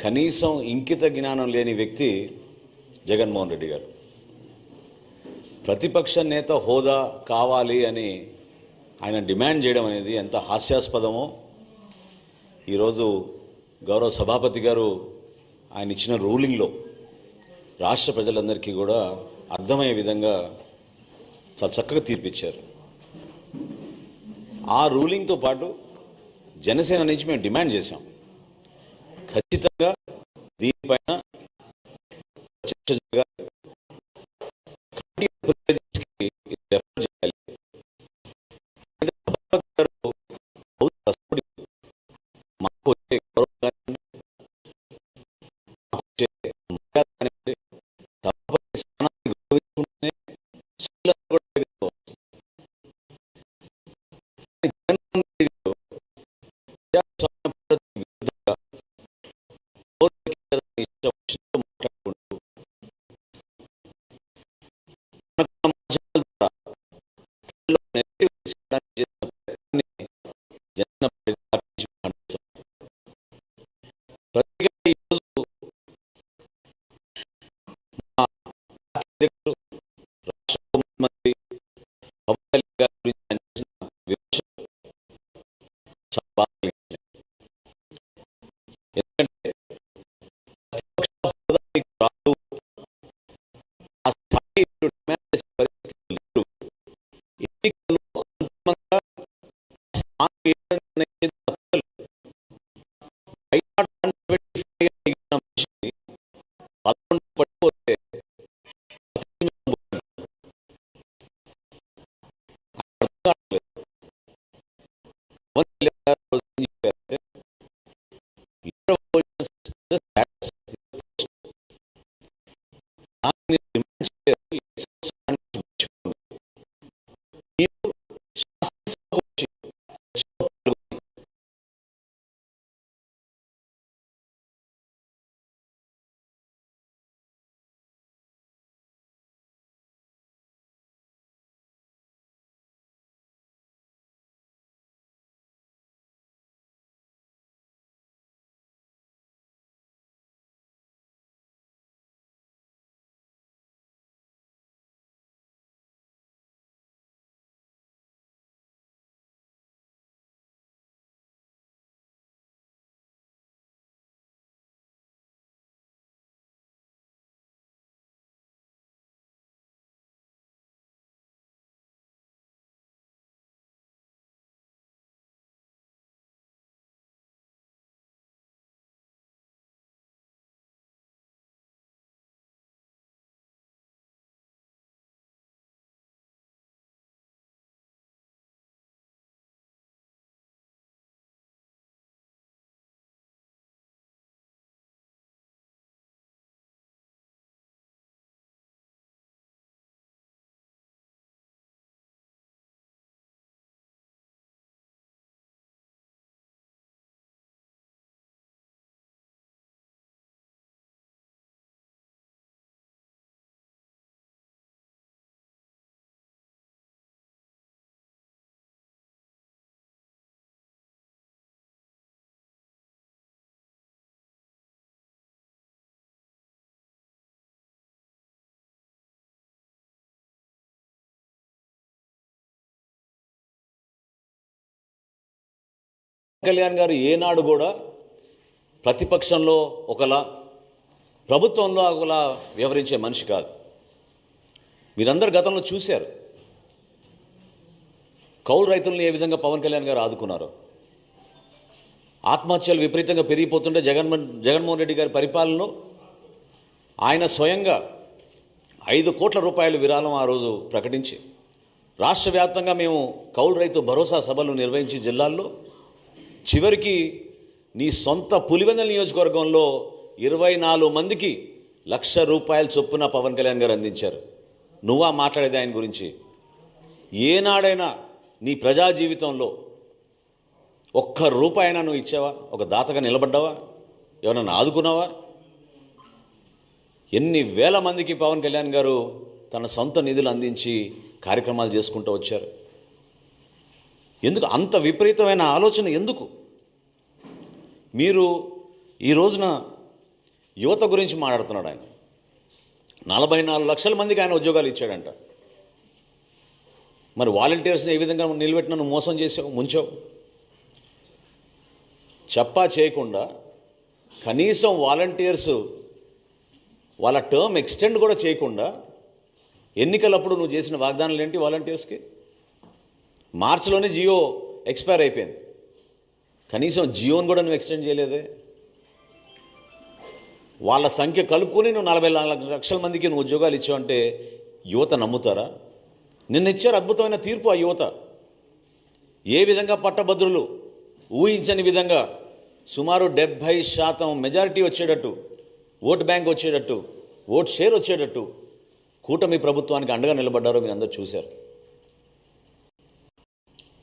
కనీసం ఇంకిత జ్ఞానం లేని వ్యక్తి జగన్మోహన్ రెడ్డి గారు. ప్రతిపక్ష నేత హోదా కావాలి అని ఆయన డిమాండ్ చేయడం అనేది ఎంత హాస్యాస్పదమో ఈరోజు గౌరవ సభాపతి గారు ఆయన ఇచ్చిన రూలింగ్లో రాష్ట్ర ప్రజలందరికీ కూడా అర్థమయ్యే విధంగా చాలా చక్కగా తీర్పిచ్చారు. ఆ రూలింగ్తో పాటు జనసేన నుంచి మేము డిమాండ్ చేశాం, ఖచ్చితంగా దీనిపైన చర్చ జరగాలి, కళ్యాణ్ గారు ఏనాడు కూడా ప్రతిపక్షంలో ఒకలా ప్రభుత్వంలో ఒకలా వ్యవహరించే మనిషి కాదు. మీరందరు గతంలో చూశారు కౌలు రైతులను ఏ విధంగా పవన్ కళ్యాణ్ గారు ఆదుకున్నారో. ఆత్మహత్యలు విపరీతంగా పెరిగిపోతుంటే జగన్మోహన్ రెడ్డి గారి పరిపాలనలో ఆయన స్వయంగా 5 కోట్ల రూపాయల విరాళం ఆ రోజు ప్రకటించి రాష్ట్ర వ్యాప్తంగా మేము కౌలు రైతు భరోసా సభలు నిర్వహించి జిల్లాల్లో చివరికి నీ సొంత పులివెందుల నియోజకవర్గంలో 24 మందికి ₹1,00,000 చొప్పున పవన్ కళ్యాణ్ గారు అందించారు. నువ్వా మాట్లాడేది ఆయన గురించి? ఏనాడైనా నీ ప్రజా జీవితంలో ఒక్క రూపాయైనా నువ్వు ఇచ్చావా? ఒక దాతగా నిలబడ్డావా? ఎవరన్నా ఆదుకున్నావా? ఎన్ని వేల మందికి పవన్ కళ్యాణ్ గారు తన సొంత నిధులు అందించి కార్యక్రమాలు చేసుకుంటూ వచ్చారు. ఎందుకు అంత విపరీతమైన ఆలోచన? ఎందుకు మీరు ఈ రోజున యువత గురించి మాట్లాడుతున్నాడు ఆయన. 44 లక్షల మందికి ఆయన ఉద్యోగాలు ఇచ్చాడంట. మరి వాలంటీర్స్ని ఏ విధంగా నిలబెట్టిన నువ్వు మోసం చేసావు, ముంచావు? చెప్పా చేయకుండా కనీసం వాలంటీర్స్ వాళ్ళ టర్మ్ ఎక్స్టెండ్ కూడా చేయకుండా ఎన్నికలప్పుడు నువ్వు చేసిన వాగ్దానాలు ఏంటి వాలంటీర్స్కి? మార్చిలోనే జియో ఎక్స్పైర్ అయిపోయింది, కనీసం జియోని కూడా నువ్వు ఎక్స్టెండ్ చేయలేదే. వాళ్ళ సంఖ్య కలుపుకొని నువ్వు 44 లక్షల మందికి నువ్వు ఉద్యోగాలు ఇచ్చావంటే యువత నమ్ముతారా? నిన్న ఇచ్చారు అద్భుతమైన తీర్పు ఆ యువత. ఏ విధంగా పట్టభద్రులు ఊహించని విధంగా సుమారు 70% మెజారిటీ వచ్చేటట్టు, ఓటు బ్యాంక్ వచ్చేటట్టు, ఓట్ షేర్ వచ్చేటట్టు కూటమి ప్రభుత్వానికి అండగా నిలబడ్డారో మీరు అందరూ చూశారు.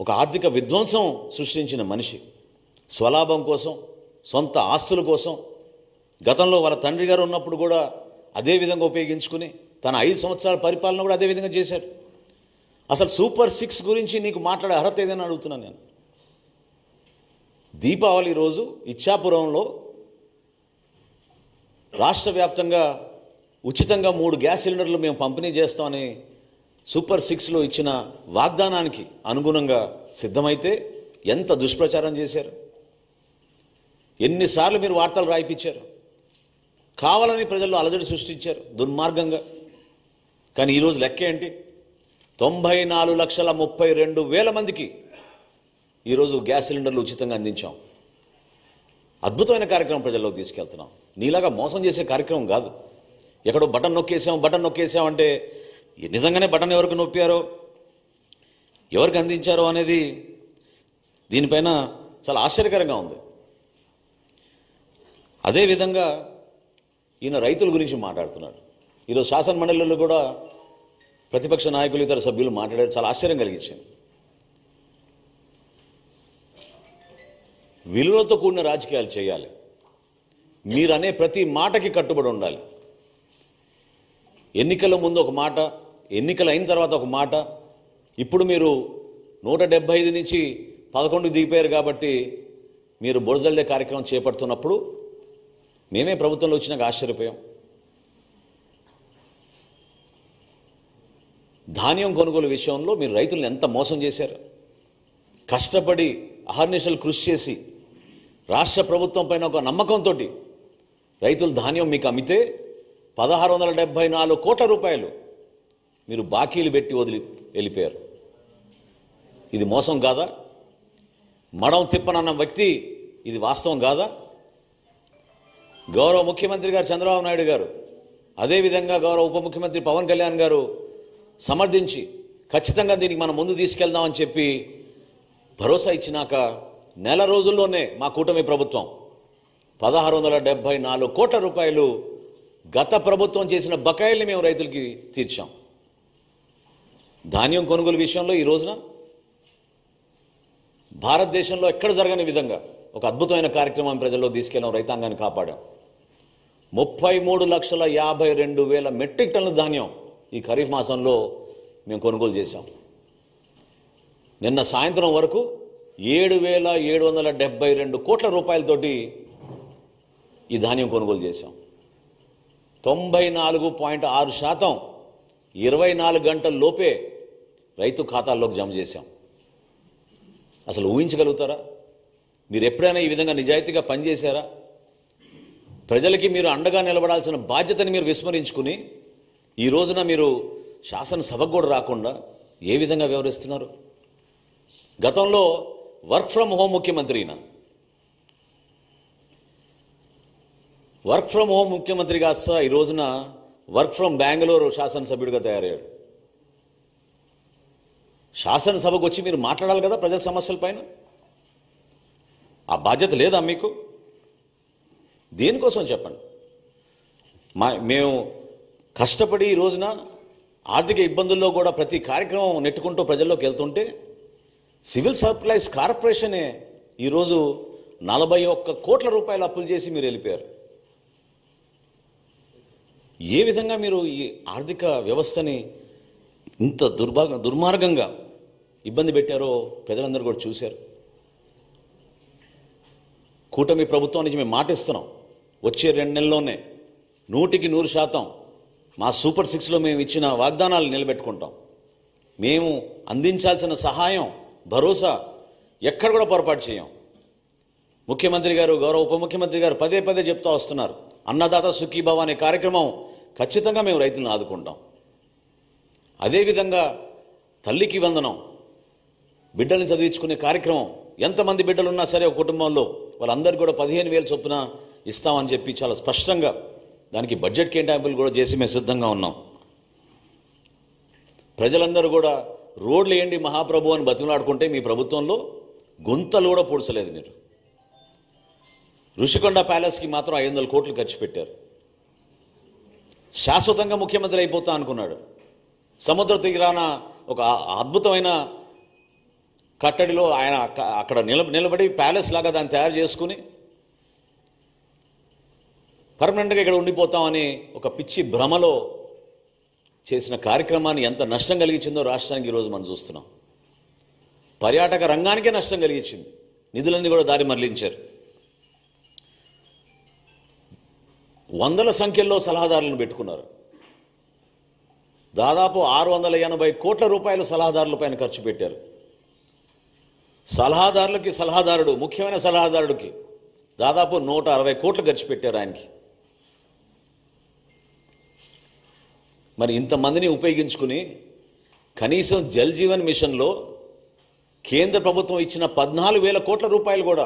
ఒక ఆర్థిక విధ్వంసం సృష్టించిన మనిషి స్వలాభం కోసం, సొంత ఆస్తుల కోసం గతంలో వాళ్ళ తండ్రి గారు ఉన్నప్పుడు కూడా అదే విధంగా ఉపయోగించుకుని తన 5 సంవత్సరాల పరిపాలన కూడా అదే విధంగా చేశాడు. అసలు సూపర్ 6 గురించి నీకు మాట్లాడే అర్హత ఏదైనా అడుగుతున్నాను నేను. దీపావళి రోజు ఇచ్చాపురంలో రాష్ట్ర వ్యాప్తంగా ఉచితంగా 3 గ్యాస్ సిలిండర్లు మేము పంపిణీ చేస్తామని సూపర్ 6లో ఇచ్చిన వాగ్దానానికి అనుగుణంగా సిద్ధమైతే ఎంత దుష్ప్రచారం చేశారు, ఎన్నిసార్లు మీరు వార్తలు రాయిపించారు, కావాలని ప్రజల్లో అలజడి సృష్టించారు దుర్మార్గంగా. కానీ ఈరోజు లెక్క ఏంటి? 94,32,000 మందికి ఈరోజు గ్యాస్ సిలిండర్లు ఉచితంగా అందించాం. అద్భుతమైన కార్యక్రమం ప్రజల్లోకి తీసుకెళ్తున్నాం. నీలాగా మోసం చేసే కార్యక్రమం కాదు. ఎక్కడో బటన్ నొక్కేసాం అంటే నిజంగానే బటన్ ఎవరికి నొప్పారో, ఎవరికి అందించారో అనేది దీనిపైన చాలా ఆశ్చర్యకరంగా ఉంది. అదేవిధంగా ఈయన రైతుల గురించి మాట్లాడుతున్నాడు. ఈరోజు శాసన మండలిలో కూడా ప్రతిపక్ష నాయకులు, ఇతర సభ్యులు మాట్లాడారు, చాలా ఆశ్చర్యం కలిగించింది. విలువలతో కూడిన రాజకీయాలు చేయాలి, మీరు అనే ప్రతి మాటకి కట్టుబడి ఉండాలి. ఎన్నికల ముందు ఒక మాట, ఎన్నికలు అయిన తర్వాత ఒక మాట. ఇప్పుడు మీరు 175 నుంచి 11 దిగిపోయారు కాబట్టి మీరు బురజల్లే కార్యక్రమం చేపడుతున్నప్పుడు మేమే ప్రభుత్వంలో వచ్చినాక ఆశ్చర్యపోయాం. ధాన్యం కొనుగోలు విషయంలో మీరు రైతులను ఎంత మోసం చేశారు. కష్టపడి అహర్నిశలు కృషి చేసి రాష్ట్ర ప్రభుత్వం పైన ఒక నమ్మకంతో రైతులు ధాన్యం మీకు అమ్మితే 1,674 కోట్ల రూపాయలు మీరు బాకీలు పెట్టి వదిలి వెళ్ళిపోయారు. ఇది మోసం కాదా? మడం తిప్పనన్న వ్యక్తి ఇది వాస్తవం కాదా? గౌరవ ముఖ్యమంత్రి గారు చంద్రబాబు నాయుడు గారు, అదేవిధంగా గౌరవ ఉప ముఖ్యమంత్రి పవన్ కళ్యాణ్ గారు సమర్థించి ఖచ్చితంగా దీనికి మనం ముందు తీసుకెళ్దామని చెప్పి భరోసా ఇచ్చినాక నెల రోజుల్లోనే మా కూటమి ప్రభుత్వం 1,674 కోట్ల రూపాయలు గత ప్రభుత్వం చేసిన బకాయిల్ని మేము రైతులకి తీర్చాం. ధాన్యం కొనుగోలు విషయంలో ఈ రోజున భారతదేశంలో ఎక్కడ జరగని విధంగా ఒక అద్భుతమైన కార్యక్రమం ప్రజల్లో తీసుకెళ్ళాం, రైతాంగాన్ని కాపాడాం. 33,52,000 మెట్రిక్ టన్నుల ధాన్యం ఈ ఖరీఫ్ మాసంలో మేము కొనుగోలు చేశాం. నిన్న సాయంత్రం వరకు 7,772 కోట్ల రూపాయలతోటి ఈ ధాన్యం కొనుగోలు చేశాం. 94.6% 24 గంటల లోపే రైతు ఖాతాల్లోకి జమ చేశాం. అసలు ఊహించగలుగుతారా? మీరు ఎప్పుడైనా ఈ విధంగా నిజాయితీగా పనిచేశారా? ప్రజలకి మీరు అండగా నిలబడాల్సిన బాధ్యతని మీరు విస్మరించుకుని ఈ రోజున మీరు శాసనసభకు కూడా రాకుండా ఏ విధంగా వ్యవహరిస్తున్నారు? గతంలో వర్క్ ఫ్రమ్ హోమ్ ముఖ్యమంత్రి, వర్క్ ఫ్రమ్ హోమ్ ముఖ్యమంత్రి కాస్త ఈ రోజున వర్క్ ఫ్రమ్ బెంగళూరు శాసనసభ్యుడిగా తయారయ్యాడు. శాసనసభకు వచ్చి మీరు మాట్లాడాలి కదా ప్రజల సమస్యల పైన. ఆ బాధ్యత లేదా మీకు? దేనికోసం చెప్పండి. మేము కష్టపడి ఈ రోజున ఆర్థిక ఇబ్బందుల్లో కూడా ప్రతి కార్యక్రమం నెట్టుకుంటూ ప్రజల్లోకి వెళ్తుంటే సివిల్ సప్లైస్ కార్పొరేషనే ఈరోజు 41 కోట్ల రూపాయలు అప్పులు చేసి మీరు వెళ్ళిపోయారు. ఏ విధంగా మీరు ఈ ఆర్థిక వ్యవస్థని ఇంత దుర్మార్గంగా ఇబ్బంది పెట్టారో ప్రజలందరూ కూడా చూశారు. కూటమి ప్రభుత్వం నుంచి మేము మాటిస్తున్నాం, వచ్చే 2 నెలల్లోనే 100% మా సూపర్ 6లో మేము ఇచ్చిన వాగ్దానాలు నిలబెట్టుకుంటాం. మేము అందించాల్సిన సహాయం, భరోసా ఎక్కడ కూడా పొరపాటు చేయం. ముఖ్యమంత్రి గారు, గౌరవ ఉప ముఖ్యమంత్రి గారు పదే పదే చెప్తూ వస్తున్నారు, అన్నదాత సుఖీభవ అనే కార్యక్రమం ఖచ్చితంగా మేము రైతులను ఆదుకుంటాం. అదేవిధంగా తల్లికి వందనం, బిడ్డల్ని చదివించుకునే కార్యక్రమం, ఎంతమంది బిడ్డలున్నా సరే ఒక కుటుంబంలో వాళ్ళందరికీ కూడా 15,000 చొప్పున ఇస్తామని చెప్పి చాలా స్పష్టంగా దానికి బడ్జెట్ కేటాయింపులు కూడా చేసి మేము సిద్ధంగా ఉన్నాం. ప్రజలందరూ కూడా రోడ్లు వేయండి మహాప్రభు అని బతిమలాడుకుంటే మీ ప్రభుత్వంలో గుంతలు కూడా పూడ్చలేదు. మీరు ఋషికొండ ప్యాలెస్కి మాత్రం 500 కోట్లు ఖర్చు పెట్టారు. శాశ్వతంగా ముఖ్యమంత్రి అయిపోతా అనుకున్నాడు. సముద్ర తీరాన ఒక అద్భుతమైన కట్టడిలో ఆయన అక్కడ నిలబడి ప్యాలెస్ లాగా దాన్ని తయారు చేసుకుని పర్మనెంట్గా ఇక్కడ ఉండిపోతామని ఒక పిచ్చి భ్రమలో చేసిన కార్యక్రమాన్ని ఎంత నష్టం కలిగించిందో రాష్ట్రానికి ఈరోజు మనం చూస్తున్నాం. పర్యాటక రంగానికే నష్టం కలిగించింది. నిధులన్నీ కూడా దారి మరలించారు. వందల సంఖ్యలో సలహాదారులను పెట్టుకున్నారు. దాదాపు 680 కోట్ల రూపాయలు సలహాదారుల పైన ఖర్చు పెట్టారు. సలహాదారుడు ముఖ్యమైన సలహాదారుడికి దాదాపు 160 కోట్లు ఖర్చు పెట్టారు ఆయనకి. మరి ఇంతమందిని ఉపయోగించుకుని కనీసం జల్ జీవన్ మిషన్లో కేంద్ర ప్రభుత్వం ఇచ్చిన 14,000 కోట్ల రూపాయలు కూడా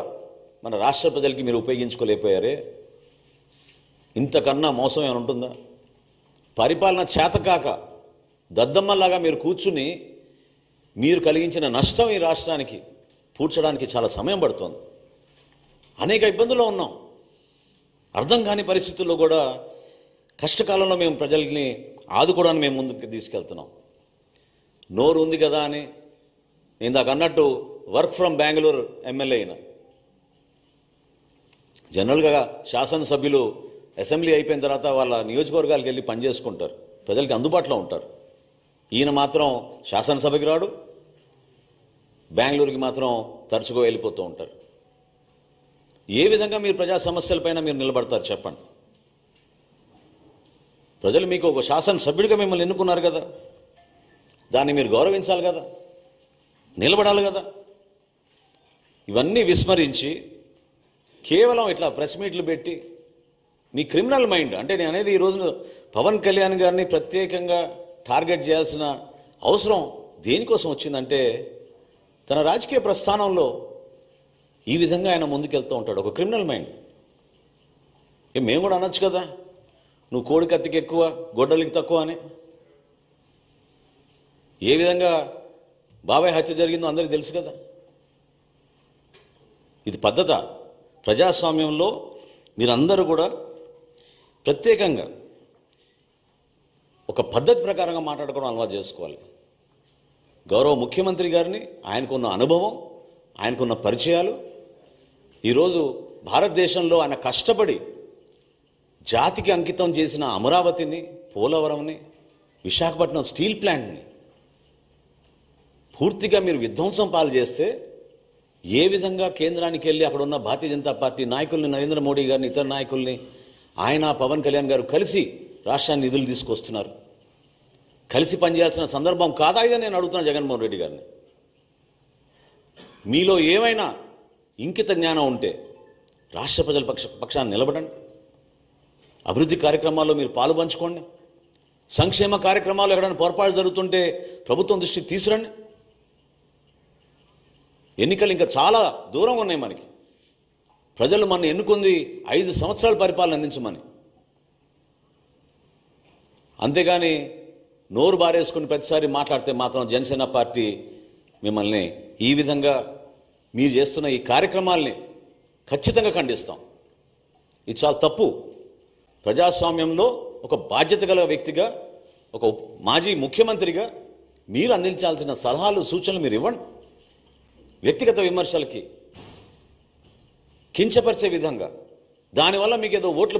మన రాష్ట్ర ప్రజలకి మీరు ఉపయోగించుకోలేకపోయారే. ఇంతకన్నా మోసం ఏమైనా ఉంటుందా? పరిపాలన చేతకాక దద్దమ్మలాగా మీరు కూర్చుని మీరు కలిగించిన నష్టం ఈ రాష్ట్రానికి పూడ్చడానికి చాలా సమయం పడుతుంది. అనేక ఇబ్బందుల్లో ఉన్నాం. అర్థం కాని పరిస్థితుల్లో కూడా కష్టకాలంలో మేము ప్రజల్ని ఆదుకోవడానికి మేము ముందుకు తీసుకెళ్తున్నాం. నోరు ఉంది కదా అని ఇందాక అన్నట్టు వర్క్ ఫ్రమ్ బెంగళూరు ఎమ్మెల్యే అయినా, జనరల్గా శాసనసభ్యులు అసెంబ్లీ అయిపోయిన తర్వాత వాళ్ళ నియోజకవర్గాలకు వెళ్ళి పనిచేసుకుంటారు, ప్రజలకి అందుబాటులో ఉంటారు. ఈయన మాత్రం శాసనసభకి రాడు, బెంగళూరుకి మాత్రం తరచుగా వెళ్ళిపోతూ ఉంటారు. ఏ విధంగా మీరు ప్రజా సమస్యలపైన మీరు నిలబడతారు చెప్పండి? ప్రజలు మీకు ఒక శాసనసభ్యుడిగా మిమ్మల్ని ఎన్నుకున్నారు కదా, దాన్ని మీరు గౌరవించాలి కదా, నిలబడాలి కదా. ఇవన్నీ విస్మరించి కేవలం ఇట్లా ప్రెస్ మీట్లు పెట్టి మీ క్రిమినల్ మైండ్, అంటే నేను అనేది ఈ రోజున పవన్ కళ్యాణ్ గారిని ప్రత్యేకంగా టార్గెట్ చేయాల్సిన అవసరం దేనికోసం వచ్చిందంటే తన రాజకీయ ప్రస్థానంలో ఈ విధంగా ఆయన ముందుకెళ్తూ ఉంటాడు. ఒక క్రిమినల్ మైండ్. మేము కూడా అనొచ్చు కదా, నువ్వు కోడి కత్తికి ఎక్కువ గొడ్డలికి తక్కువ అని. ఏ విధంగా బాబాయ్ హత్య జరిగిందో అందరికీ తెలుసు కదా. ఇది పద్ధత? ప్రజాస్వామ్యంలో మీరందరూ కూడా ప్రత్యేకంగా ఒక పద్ధతి ప్రకారంగా మాట్లాడుకోవడం అలవాటు చేసుకోవాలి. గౌరవ ముఖ్యమంత్రి గారిని, ఆయనకున్న అనుభవం, ఆయనకున్న పరిచయాలు, ఈరోజు భారతదేశంలో ఆయన కష్టపడి జాతికి అంకితం చేసిన అమరావతిని, పోలవరంని, విశాఖపట్నం స్టీల్ ప్లాంట్ని పూర్తిగా మీరు విధ్వంసం పాలు చేస్తే ఏ విధంగా కేంద్రానికి వెళ్ళి అక్కడ ఉన్న భారతీయ జనతా పార్టీ నాయకుల్ని, నరేంద్ర మోడీ గారిని, ఇతర నాయకుల్ని, ఆయన పవన్ కళ్యాణ్ గారు కలిసి రాష్ట్రాన్ని నిధులు తీసుకొస్తున్నారు. కలిసి పనిచేయాల్సిన సందర్భం కాదా ఇదని నేను అడుగుతున్నా జగన్మోహన్ రెడ్డి గారిని. మీలో ఏమైనా ఇంకిత జ్ఞానం ఉంటే రాష్ట్ర ప్రజల పక్షాన్ని నిలబడండి. అభివృద్ధి కార్యక్రమాల్లో మీరు పాలు పంచుకోండి. సంక్షేమ కార్యక్రమాలు ఎక్కడైనా పొరపాటు జరుగుతుంటే ప్రభుత్వం దృష్టికి తీసుకురండి. ఎన్నికలు ఇంకా చాలా దూరంగా ఉన్నాయి మనకి. ప్రజలు మన ఎన్నుకుంది 5 సంవత్సరాల పరిపాలన అందించమని. అంతేగాని నోరు బారేసుకుని ప్రతిసారి మాట్లాడితే మాత్రం జనసేన పార్టీ మిమ్మల్ని ఈ విధంగా మీరు చేస్తున్న ఈ కార్యక్రమాల్ని ఖచ్చితంగా ఖండిస్తాం. ఇది చాలా తప్పు. ప్రజాస్వామ్యంలో ఒక బాధ్యత గల వ్యక్తిగా, ఒక మాజీ ముఖ్యమంత్రిగా మీరు అందించాల్సిన సలహాలు, సూచనలు మీరు ఇవ్వండి. వ్యక్తిగత విమర్శలకి కించపరిచే విధంగా, దానివల్ల మీకు ఏదో ఓట్లు